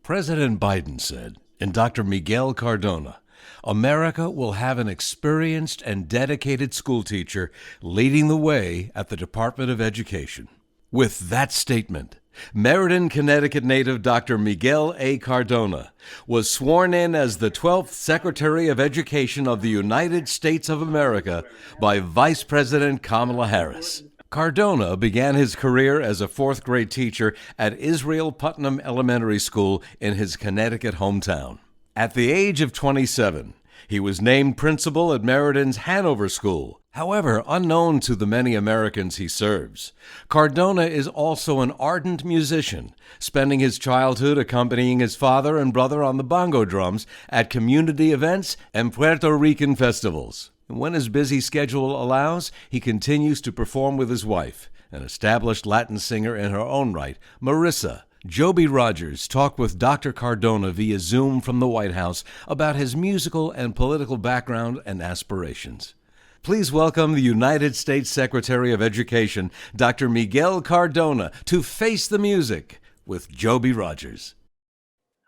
President Biden said, and Dr. Miguel Cardona, America will have an experienced and dedicated school teacher leading the way at the Department of Education. With that statement, Meriden, Connecticut native Dr. Miguel A. Cardona was sworn in as the 12th Secretary of Education of the United States of America by Vice President Kamala Harris. Cardona began his career as a fourth-grade teacher at Israel Putnam Elementary School in his Connecticut hometown. At the age of 27, he was named principal at Meriden's Hanover School. However, unknown to the many Americans he serves, Cardona is also an ardent musician, spending his childhood accompanying his father and brother on the bongo drums at community events and Puerto Rican festivals. When his busy schedule allows, he continues to perform with his wife, an established Latin singer in her own right, Marissa. Joby Rogers talked with Dr. Cardona via Zoom from the White House about his musical and political background and aspirations. Please welcome the United States Secretary of Education, Dr. Miguel Cardona, to Face the Music with Joby Rogers.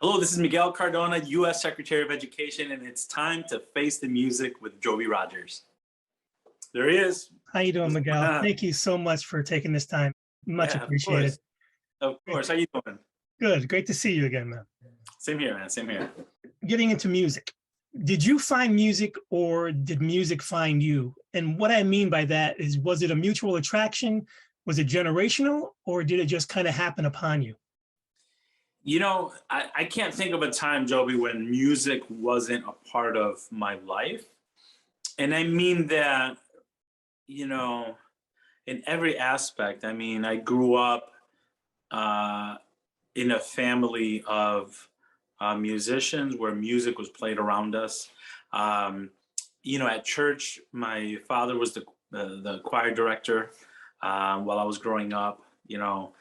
Hello, this is Miguel Cardona, U.S. Secretary of Education, and it's time to face the music with Joby Rogers. There he is. How you doing, Miguel? Thank you so much for taking this time. Much appreciated. Of course. How you doing? Good. Great to see you again, man. Same here, man. Same here. Getting into music. Did you find music or did music find you? And what I mean by that is, was it a mutual attraction? Was it generational, or did it just kind of happen upon you? You know, I can't think of a time, Joby, when music wasn't a part of my life. And I mean that, you know, in every aspect. I mean, I grew up in a family of musicians where music was played around us. You know, at church, my father was the choir director while I was growing up. You know,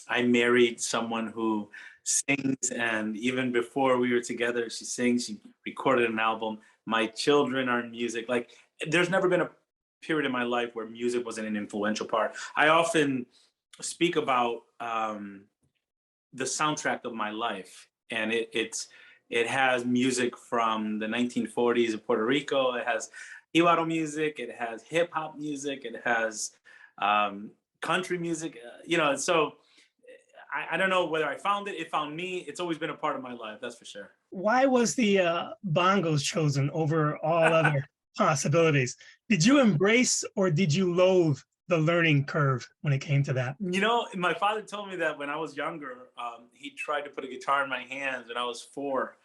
I married someone who sings, and even before we were together, she sings. She recorded an album. My children are in music. Like, there's never been a period in my life where music wasn't an influential part. I often speak about the soundtrack of my life, and it has music from the 1940s in Puerto Rico. It has Ibero music. It has hip hop music. It has country music. You know, so I don't know whether I found it. It found me. It's always been a part of my life. That's for sure. Why was the bongos chosen over all other possibilities? Did you embrace or did you loathe the learning curve when it came to that? You know, my father told me that when I was younger, he tried to put a guitar in my hands when I was 4,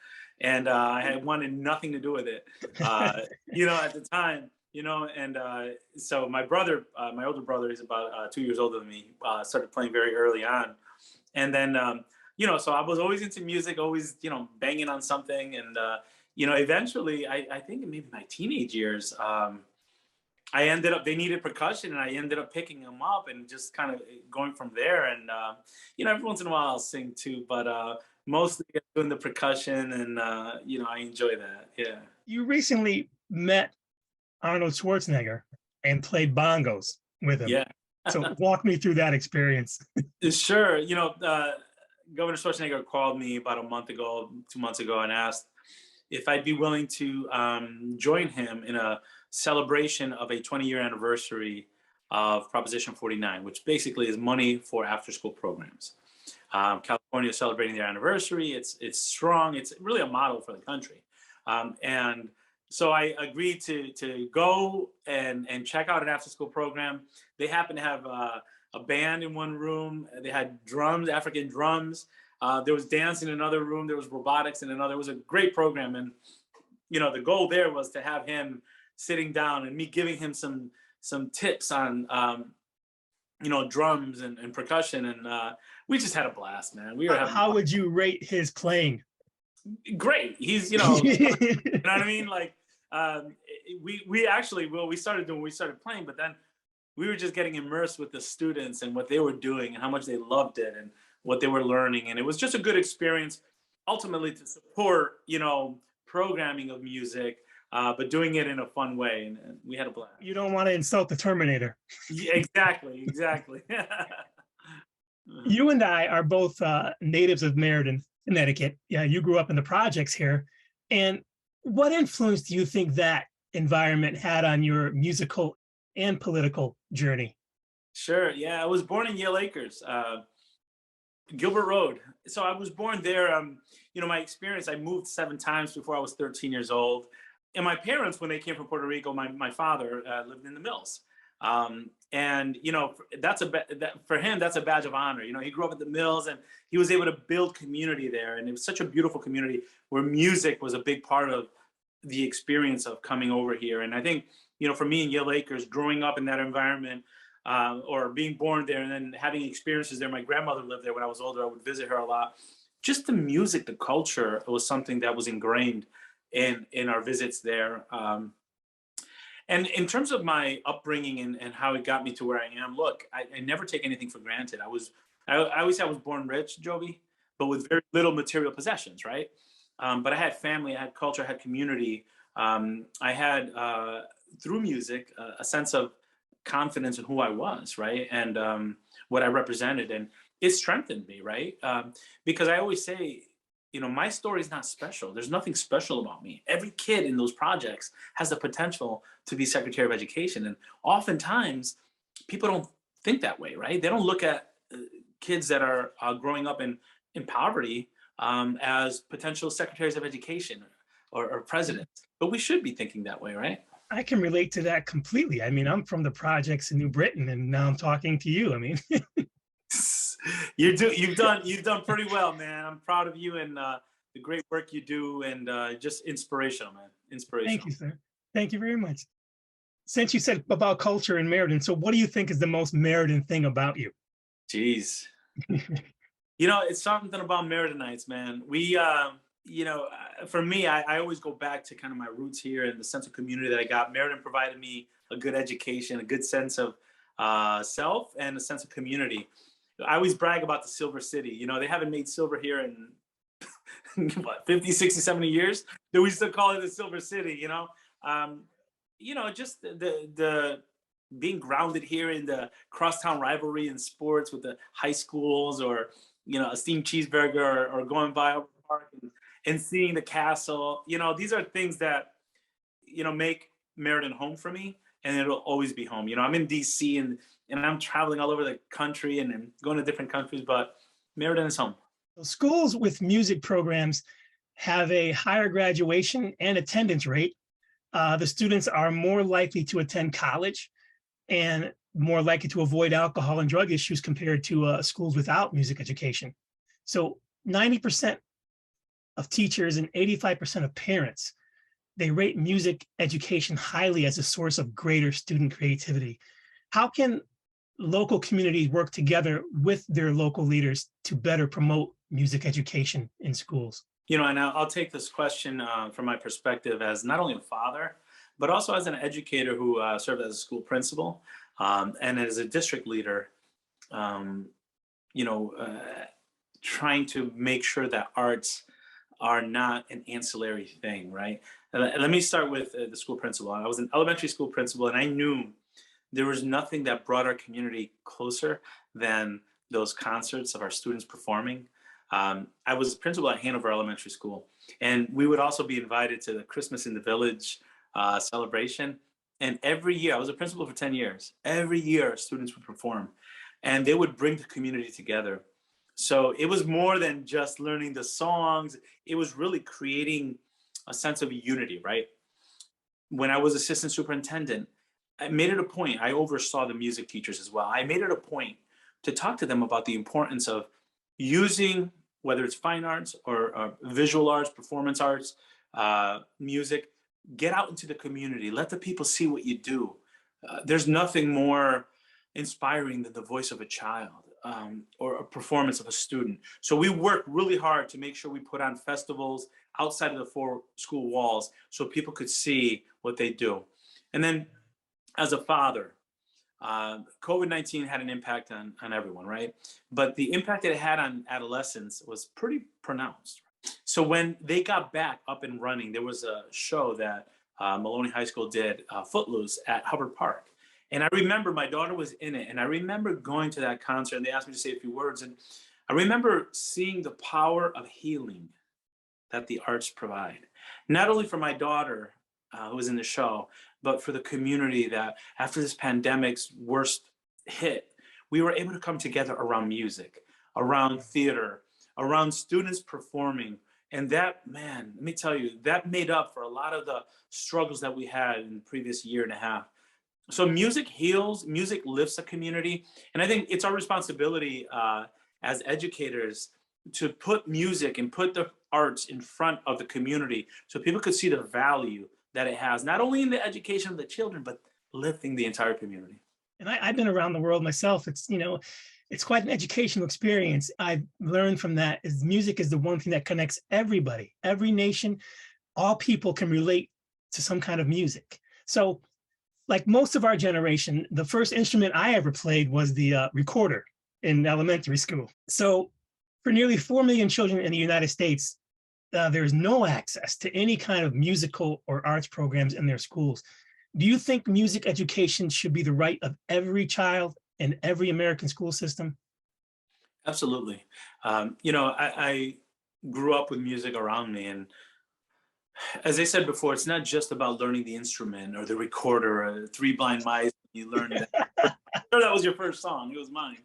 and I had wanted nothing to do with it. You know, at the time, you know, and so my brother, my older brother, is about 2 years older than me, started playing very early on. And then, you know, so I was always into music, always, you know, banging on something. And, you know, eventually, I think in maybe my teenage years, I ended up, they needed percussion, and I ended up picking them up and just kind of going from there. And, you know, every once in a while I'll sing too, but mostly doing the percussion, and, you know, I enjoy that. Yeah. You recently met Arnold Schwarzenegger and played bongos with him. Yeah. So walk me through that experience. Sure. You know, Governor Schwarzenegger called me about a month ago, 2 months ago, and asked if I'd be willing to join him in a celebration of a 20-year anniversary of Proposition 49, which basically is money for after-school programs. California is celebrating their anniversary. It's strong. It's really a model for the country. And so I agreed to go and check out an after-school program. They happened to have a band in one room. They had drums, African drums. There was dance in another room. There was robotics in another. It was a great program. And, you know, the goal there was to have him sitting down and me giving him some tips on, you know, drums and percussion. And we just had a blast, man. We were having How would you rate his playing? Great. He's, you know, you know what I mean? Like, we actually, we started playing, but then we were just getting immersed with the students and what they were doing and how much they loved it and what they were learning. And it was just a good experience, ultimately, to support, you know, programming of music, but doing it in a fun way. And we had a blast. You don't want to insult the Terminator. Yeah, exactly. You and I are both natives of Meriden, Connecticut. Yeah, you grew up in the projects here. And what influence do you think that environment had on your musical and political journey? Sure. Yeah, I was born in Yale Acres, Gilbert Road. So I was born there. My experience, I moved 7 times before I was 13 years old. And my parents, when they came from Puerto Rico, my father lived in the mills. And for him, that's a badge of honor. He grew up at the mills and he was able to build community there. And it was such a beautiful community where music was a big part of the experience of coming over here. And I think, for me in Yale Acres, growing up in that environment, or being born there and then having experiences there. My grandmother lived there when I was older. I would visit her a lot. Just the music, the culture, was something that was ingrained in our visits there. And in terms of my upbringing and how it got me to where I am, look, I never take anything for granted. I always say I was born rich, Joby, but with very little material possessions, right? But I had family, I had culture, I had community. I had, through music, a sense of confidence in who I was, right? And what I represented. And it strengthened me, right? Because I always say, my story is not special. There's nothing special about me. Every kid in those projects has the potential to be Secretary of Education. And oftentimes, people don't think that way, right? They don't look at kids that are growing up in poverty as potential Secretaries of Education or presidents. But we should be thinking that way, right? I can relate to that completely. I mean, I'm from the projects in New Britain, and now I'm talking to you. I mean, you've done pretty well, man. I'm proud of you and the great work you do, and just inspirational, man. thank Inspirational. you, sir. Thank you very much. Since you said about culture in Meriden, so what do you think is the most Meriden thing about you? Jeez, it's something about Meridanites, man. For me, I always go back to kind of my roots here and the sense of community that I got. Meriden provided me a good education, a good sense of self, and a sense of community. I always brag about the Silver City. They haven't made silver here in what, 50, 60, 70 years. That we still call it the Silver City, just the being grounded here in the crosstown rivalry in sports with the high schools, or a steamed cheeseburger, or going by a park and seeing the castle. These are things that make Meriden home for me, and it'll always be home. I'm in DC and I'm traveling all over the country and going to different countries, but Meriden is home. Schools with music programs have a higher graduation and attendance rate. The students are more likely to attend college and more likely to avoid alcohol and drug issues compared to schools without music education. So 90% of teachers and 85% of parents, they rate music education highly as a source of greater student creativity. How can local communities work together with their local leaders to better promote music education in schools? And I'll take this question from my perspective as not only a father, but also as an educator who served as a school principal and as a district leader, trying to make sure that arts are not an ancillary thing, right? Let me start with the school principal. I was an elementary school principal, and I knew there was nothing that brought our community closer than those concerts of our students performing. I was principal at Hanover Elementary School, and we would also be invited to the Christmas in the Village celebration. And every year, I was a principal for 10 years, every year students would perform, and they would bring the community together. So it was more than just learning the songs. It was really creating a sense of unity, right? When I was assistant superintendent, I made it a point, I oversaw the music teachers as well. I made it a point to talk to them about the importance of using, whether it's fine arts or visual arts, performance arts, music, get out into the community, let the people see what you do. There's nothing more inspiring than the voice of a child or a performance of a student. So we work really hard to make sure we put on festivals outside of the 4 school walls so people could see what they do. And then as a father, COVID-19 had an impact on everyone, right? But the impact that it had on adolescents was pretty pronounced. So when they got back up and running, there was a show that Maloney High School did, Footloose, at Hubbard Park. And I remember my daughter was in it, and I remember going to that concert, and they asked me to say a few words. And I remember seeing the power of healing that the arts provide, not only for my daughter who was in the show, but for the community that after this pandemic's worst hit, we were able to come together around music, around theater, around students performing. And that, man, let me tell you, that made up for a lot of the struggles that we had in the previous year and a half. So music heals, music lifts a community. And I think it's our responsibility as educators to put music and put the arts in front of the community so people could see the value that it has, not only in the education of the children, but lifting the entire community. And I've been around the world myself. It's, it's quite an educational experience. I've learned from that is music is the one thing that connects everybody, every nation, all people can relate to some kind of music. So like most of our generation, the first instrument I ever played was the recorder in elementary school. So for nearly 4 million children in the United States, there's no access to any kind of musical or arts programs in their schools. Do you think music education should be the right of every child in every American school system? Absolutely. I grew up with music around me. And as I said before, it's not just about learning the instrument or the recorder or Three Blind Mice. You learned that. That was your first song. It was mine.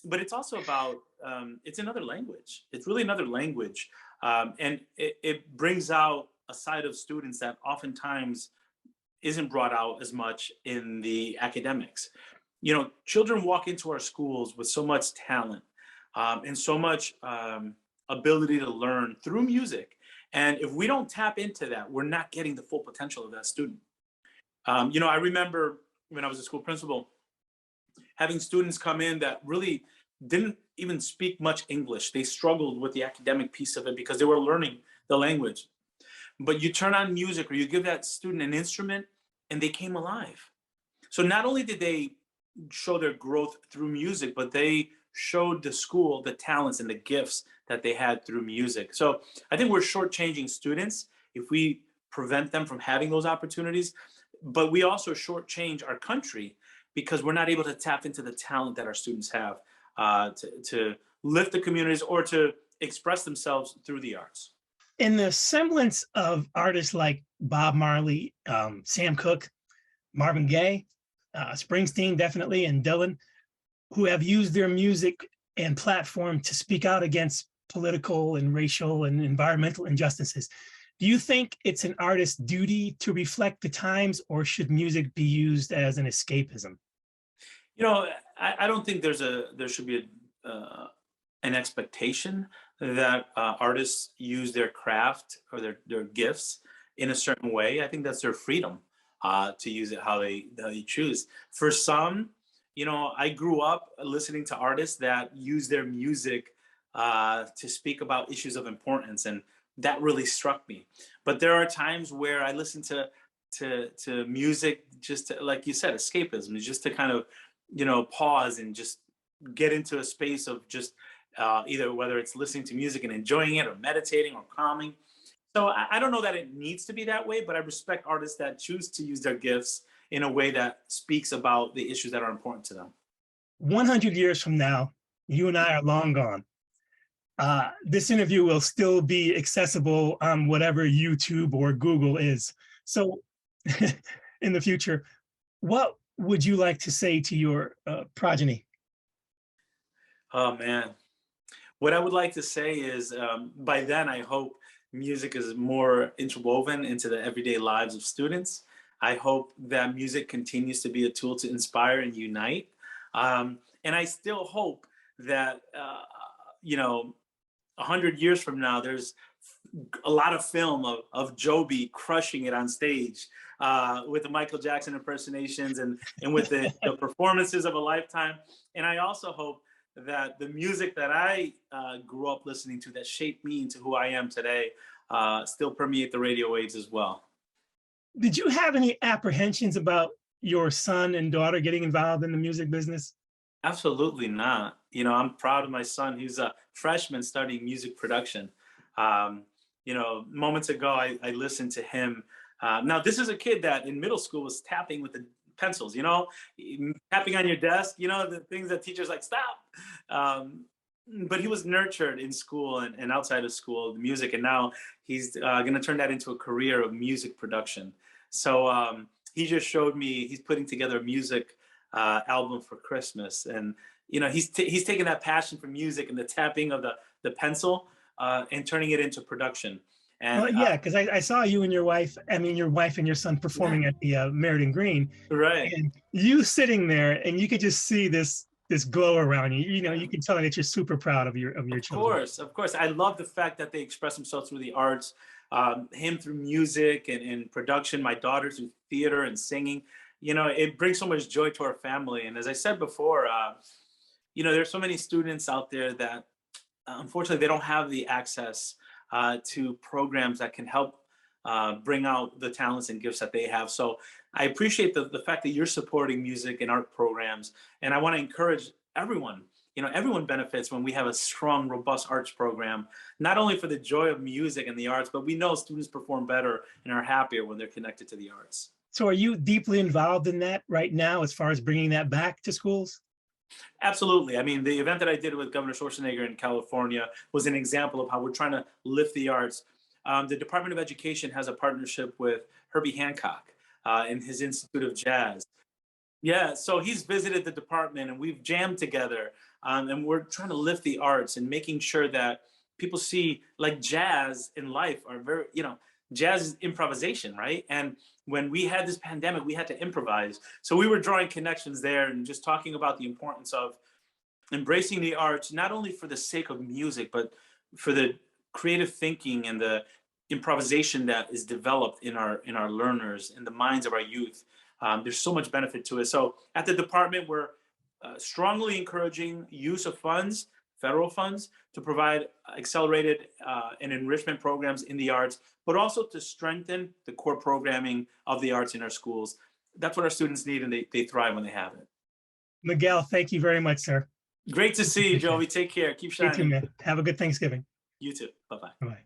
But it's also about, it's another language. It's really another language. And it brings out a side of students that oftentimes isn't brought out as much in the academics. Children walk into our schools with so much talent and so much ability to learn through music. And if we don't tap into that, we're not getting the full potential of that student. I remember when I was a school principal, having students come in that really didn't even speak much English. They struggled with the academic piece of it because they were learning the language. But you turn on music or you give that student an instrument and they came alive. So not only did they show their growth through music, but they showed the school the talents and the gifts that they had through music. So I think we're shortchanging students if we prevent them from having those opportunities, but we also shortchange our country because we're not able to tap into the talent that our students have to lift the communities or to express themselves through the arts. In the semblance of artists like Bob Marley, Sam Cooke, Marvin Gaye, Springsteen definitely, and Dylan, who have used their music and platform to speak out against political and racial and environmental injustices. Do you think it's an artist's duty to reflect the times, or should music be used as an escapism? I don't think there should be an expectation that artists use their craft or their gifts in a certain way. I think that's their freedom to use it how they choose. For some, I grew up listening to artists that use their music to speak about issues of importance, and that really struck me. But there are times where I listen to music just to, like you said, escapism, just to kind of pause and just get into a space of just either whether it's listening to music and enjoying it or meditating or calming. So I don't know that it needs to be that way, but I respect artists that choose to use their gifts in a way that speaks about the issues that are important to them. 100 years from now, you and I are long gone. This interview will still be accessible on whatever YouTube or Google is. So in the future, what would you like to say to your progeny? Oh, man. What I would like to say is by then, I hope music is more interwoven into the everyday lives of students. I hope that music continues to be a tool to inspire and unite. And I still hope that, 100 years from now, there's a lot of film of Joby crushing it on stage with the Michael Jackson impersonations and with the performances of a lifetime. And I also hope that the music that I grew up listening to that shaped me into who I am today still permeate the radio waves as well. Did you have any apprehensions about your son and daughter getting involved in the music business? Absolutely not. I'm proud of my son. He's a freshman studying music production. Moments ago, I listened to him. Now, this is a kid that in middle school was tapping with the pencils, tapping on your desk, the things that teachers like, stop. but he was nurtured in school and outside of school, the music, and now he's going to turn that into a career of music production. So he just showed me he's putting together a music album for Christmas, and he's taking that passion for music and the tapping of the pencil and turning it into production. And Well, yeah, because I saw you and your wife, I mean, your wife and your son performing at the Meriden Green, right. and you sitting there, and you could just see this glow around you. You can tell that you're super proud of your children. Of course. I love the fact that they express themselves through the arts, him through music and production, my daughter through theater and singing. It brings so much joy to our family. And as I said before, there's so many students out there that unfortunately they don't have the access to programs that can help bring out the talents and gifts that they have. So I appreciate the fact that you're supporting music and art programs. And I want to encourage everyone. Everyone benefits when we have a strong, robust arts program, not only for the joy of music and the arts, but we know students perform better and are happier when they're connected to the arts. So are you deeply involved in that right now as far as bringing that back to schools? Absolutely. I mean, the event that I did with Governor Schwarzenegger in California was an example of how we're trying to lift the arts. The Department of Education has a partnership with Herbie Hancock and his Institute of Jazz. Yeah, so he's visited the department and we've jammed together, and we're trying to lift the arts and making sure that people see like jazz in life are very, jazz is improvisation, right? And when we had this pandemic, we had to improvise. So we were drawing connections there and just talking about the importance of embracing the arts, not only for the sake of music, but for the creative thinking and the improvisation that is developed in our learners, in the minds of our youth. There's so much benefit to it. So at the department, we're strongly encouraging use of funds, federal funds, to provide accelerated and enrichment programs in the arts, but also to strengthen the core programming of the arts in our schools. That's what our students need, and they thrive when they have it. Miguel, thank you very much, sir. Great to see you, Joby. Take care. Keep You too, shining. man. Have a good Thanksgiving. You too. Bye-bye. Bye-bye.